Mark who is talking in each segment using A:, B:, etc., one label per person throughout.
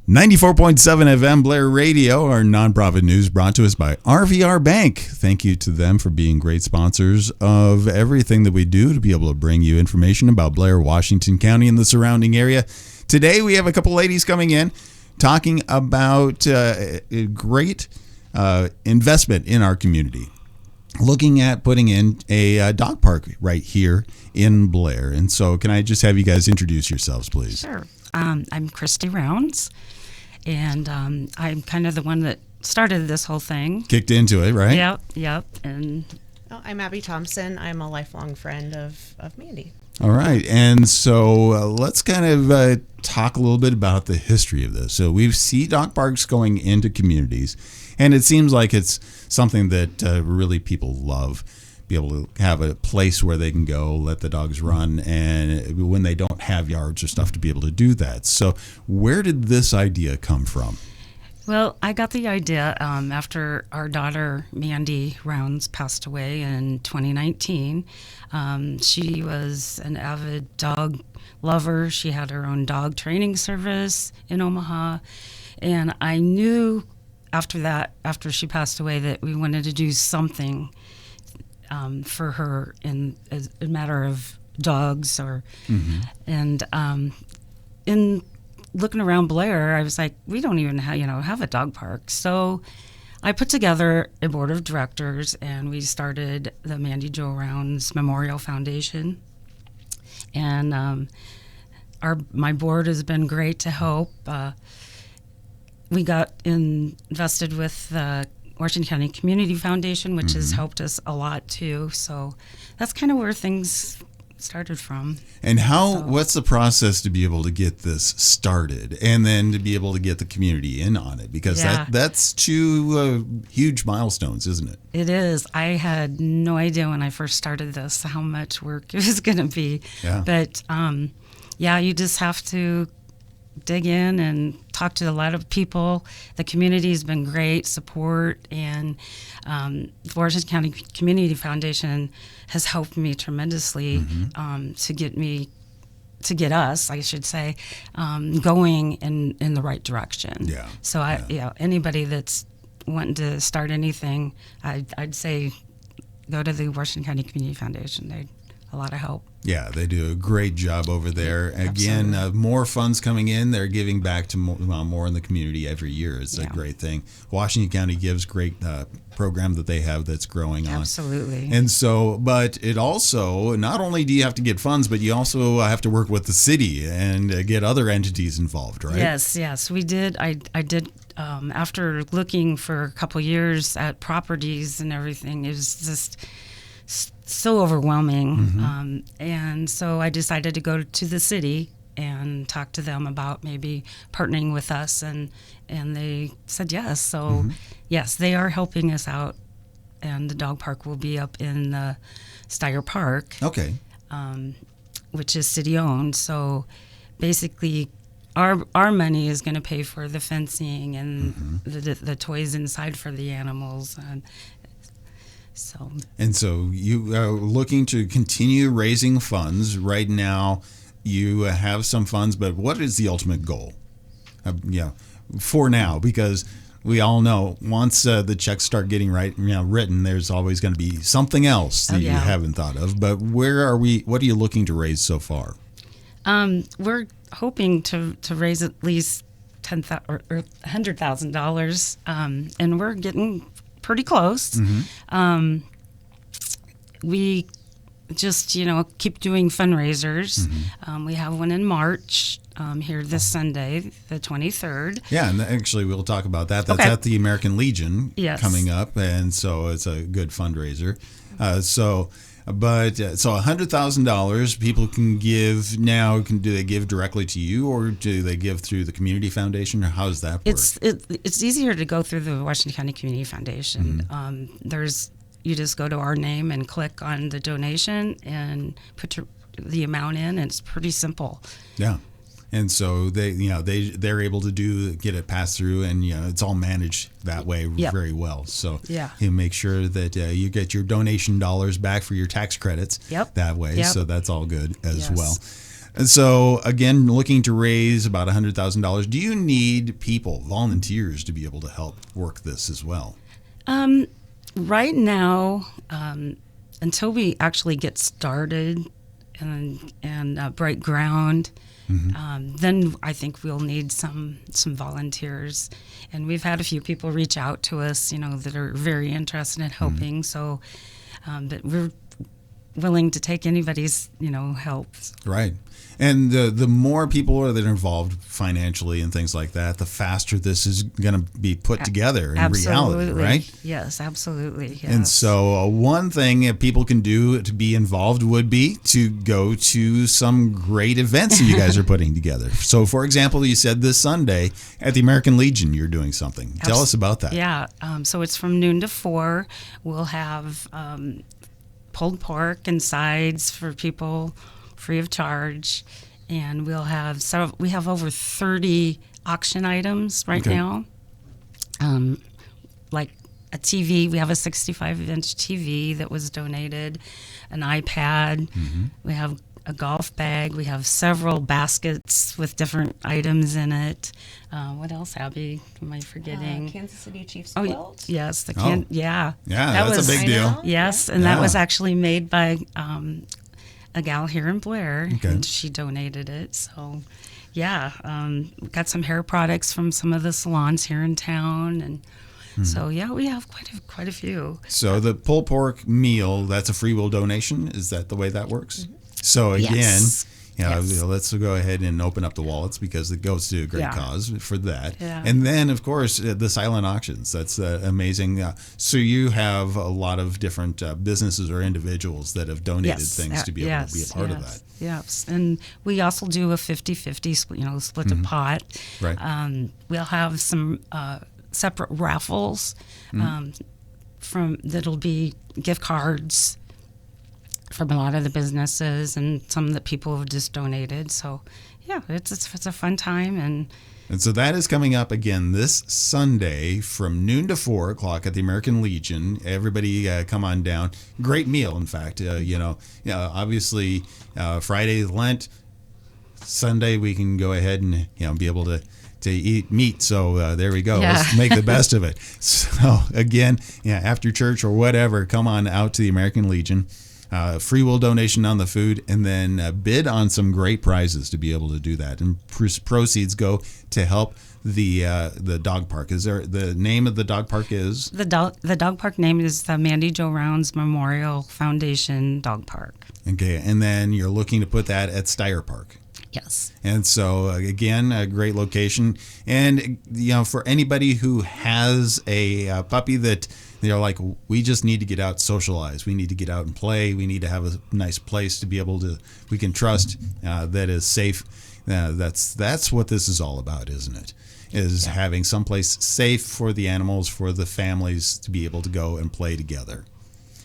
A: 94.7 FM Blair Radio, our nonprofit news brought to us by RVR Bank. Thank you to them for being great sponsors of everything that we do to be able to bring you information about Blair, Washington County and the surrounding area. Today we have a couple ladies coming in talking about a great investment in our community. Looking at putting in a dog park right here in Blair. And so can I just have you guys introduce yourselves, please?
B: Sure. I'm Christy Rounds, and I'm kind of the one that started this whole thing.
A: Kicked into it, right?
B: Yep. And
C: I'm Abby Thompson. I'm a lifelong friend of Mandy.
A: All right. And so let's kind of talk a little bit about the history of this. So we see dog parks going into communities, and it seems like it's something that really people love. Be able to have a place where they can go, let the dogs run, and when they don't have yards or stuff to be able to do that. So where did this idea come from?
B: Well, I got the idea after our daughter, Mandy Rounds, passed away in 2019. She was an avid dog lover. She had her own dog training service in Omaha. And I knew after she passed away, that we wanted to do something for her in a matter of dogs and in looking around Blair, I was like, we don't even have a dog park. So I put together a board of directors, and we started the Mandy Jo Rounds Memorial Foundation. And my board has been great to help. We got invested with the Washington County Community Foundation, which has helped us a lot too. So that's kind of where things started from.
A: And what's the process to be able to get this started, and then to be able to get the community in on it? Because that's two huge milestones, isn't it?
B: It is. I had no idea when I first started this how much work it was going to be.
A: Yeah.
B: But you just have to dig in and talk to a lot of people. The community has been great support, and the Washington County Community Foundation has helped me tremendously to get us, I should say, going in the right direction.
A: Yeah.
B: So anybody that's wanting to start anything, I'd say go to the Washington County Community Foundation. They're a lot of help.
A: Yeah, they do a great job over there. Again, more funds coming in. They're giving back to more in the community every year. It's a great thing. Washington County gives great program that they have that's growing on.
B: Absolutely.
A: And so, but it also, not only do you have to get funds, but you also have to work with the city and get other entities involved, right?
B: Yes, we did. I did. After looking for a couple years at properties and everything, it was just so overwhelming. And so I decided to go to the city and talk to them about maybe partnering with us, and they said yes. So yes, they are helping us out, and the dog park will be up in the Steyer Park.
A: Okay.
B: Which is city owned. So basically our money is going to pay for the fencing and the toys inside for the animals. And so you are
A: looking to continue raising funds. Right now, you have some funds, but what is the ultimate goal? For now, because we all know once the checks start getting written, there's always going to be something else that you haven't thought of. But where are we? What are you looking to raise so far?
B: We're hoping to raise at least $100,000, and we're getting pretty close. We just keep doing fundraisers. We have one in March here this Sunday, the 23rd.
A: Yeah, and actually we'll talk about that. That's at the American Legion coming up, and so it's a good fundraiser. So $100,000 people can give now. Do they give directly to you, or do they give through the community foundation, or how does that work?
B: It's easier to go through the Washington County Community Foundation. You just go to our name and click on the donation and put the amount in, and it's pretty simple. Yeah.
A: And so they're able to get it passed through, and it's all managed that way very well. So you make sure that you get your donation dollars back for your tax credits that way. So that's all good as well. And so, again, looking to raise about $100,000. Do you need people, volunteers, to be able to help work this as well?
B: Right now, until we actually get started and break ground, then I think we'll need some volunteers. And we've had a few people reach out to us, that are very interested in helping. So, but we're willing to take anybody's, help.
A: Right. And the more people that are involved financially and things like that, the faster this is going to be put together in reality, right?
B: Yes, absolutely. Yes.
A: And so one thing that people can do to be involved would be to go to some great events that you guys are putting together. So, for example, you said this Sunday at the American Legion you're doing something. Tell us about that.
B: Yeah. So it's from noon to 4. We'll have pulled pork and sides for people free of charge, and we have over 30 auction items right now, like a TV. We have a 65-inch TV that was donated, an iPad. We have a golf bag. We have several baskets with different items in it. What else, Abby? Am I forgetting?
C: Kansas City Chiefs quilt.
B: Yes,
A: Yeah, that's a big deal.
B: Yes, and that was actually made by a gal here in Blair, and she donated it. So, we got some hair products from some of the salons here in town, and so we have quite a few.
A: So the pulled pork meal, that's a free will donation. Is that the way that works? So again, let's go ahead and open up the wallets because it goes to a great cause for that.
B: Yeah.
A: And then, of course, the silent auctions. That's amazing. So you have a lot of different businesses or individuals that have donated things to be able to be a part of that.
B: Yes, and we also do a 50-50 split the pot.
A: Right.
B: We'll have some separate raffles that'll be gift cards from a lot of the businesses and some that people have just donated. So, it's a fun time.
A: And so that is coming up again this Sunday from noon to 4 o'clock at the American Legion. Everybody come on down. Great meal, in fact. Obviously, Friday is Lent. Sunday we can go ahead and be able to eat meat. So there we go. Let's make the best of it. So again, after church or whatever, come on out to the American Legion. Free will donation on the food, and then bid on some great prizes to be able to do that. And proceeds go to help the dog park. Is there the name of the dog park is?
B: The dog park name is the Mandy Jo Rounds Memorial Foundation Dog Park.
A: Okay, and then you're looking to put that at Steyer Park.
B: Yes.
A: And so again, a great location. And for anybody who has a puppy that they're like, we just need to get out, socialize. We need to get out and play. We need to have a nice place to be able to, we can trust that is safe. That's what this is all about, isn't it? Is having someplace safe for the animals, for the families to be able to go and play together.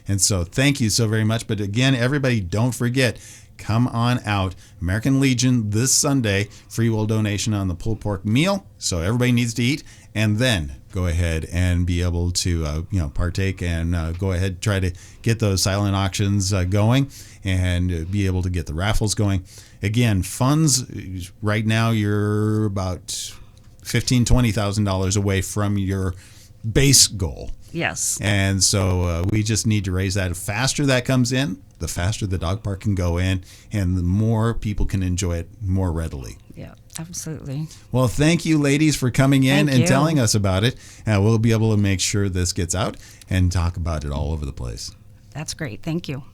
A: And so thank you so very much. But again, everybody, don't forget, come on out. American Legion this Sunday, free will donation on the pulled pork meal. So everybody needs to eat. And then go ahead and be able to partake and go ahead try to get those silent auctions going and be able to get the raffles going. Again, funds right now you're about $15,000-$20,000 away from your base goal.
B: Yes.
A: And so we just need to raise that. The faster that comes in, the faster the dog park can go in, and the more people can enjoy it more readily.
B: Yeah, absolutely.
A: Well, thank you, ladies, for coming in and telling us about it. We'll be able to make sure this gets out and talk about it all over the place.
B: That's great. Thank you.